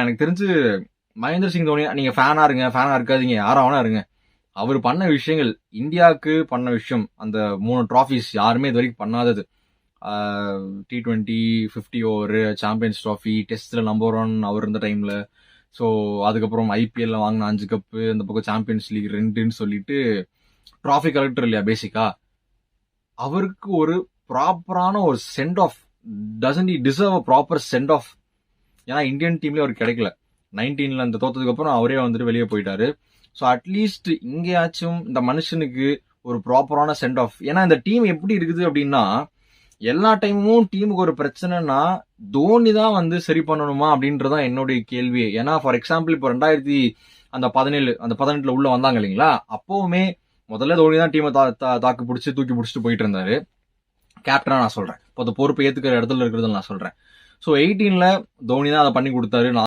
எனக்கு தெரிஞ்சு மகேந்திர சிங் தோனி நீங்க ஃபேனா இருக்காதீங்க, யாரா வேணா இருங்க. அவர் பண்ண விஷயங்கள், இந்தியாவுக்கு பண்ண விஷயம், அந்த 3 டிராஃபிஸ் யாருமே இது வரைக்கும் பண்ணாதது. T20, 50 ஓவர், சாம்பியன்ஸ் டிராஃபி, டெஸ்ட்ல நம்பர் 1 அவர் இருந்த டைம்ல. ஸோ அதுக்கப்புறம் ஐபிஎல்ல வாங்கின 5 கப்பு, அந்த பக்கம் சாம்பியன்ஸ் லீக் 2ன்னு சொல்லிட்டு டிராஃபி கலெக்டர் இல்லையா பேசிக்கா. அவருக்கு ஒரு ப்ராப்பரான ஒரு send off, doesn't he deserve a proper send off? ஏன்னா இந்தியன் டீம்லயே அவர் கிடைக்கல. 19ல அந்த தோத்ததுக்கு அப்புறம் அவரே வந்துட்டு வெளியே போயிட்டாரு. ஸோ அட்லீஸ்ட் இங்கேயாச்சும் இந்த மனுஷனுக்கு ஒரு ப்ராப்பரான சென்ட் ஆஃப். ஏன்னா இந்த டீம் எப்படி இருக்குது அப்படின்னா, எல்லா டைமும் டீமுக்கு ஒரு பிரச்சனைனா தோனி தான் வந்து சரி பண்ணணுமா அப்படின்றதான் என்னுடைய கேள்வி. ஏன்னா ஃபார் எக்ஸாம்பிள் இப்போ 2017 அந்த 18ல உள்ள வந்தாங்க இல்லைங்களா, அப்பவுமே முதல்ல தோனி தான் டீமை தாக்கு பிடிச்சி தூக்கி பிடிச்சிட்டு போயிட்டு இருந்தாரு. கேப்டனா நான் சொல்றேன், இப்போ அந்த பொறுப்பை ஏத்துக்கிற இடத்துல இருக்கிறது நான் சொல்றேன். ஸோ 18ல தோனி தான் அதை பண்ணி கொடுத்தாரு.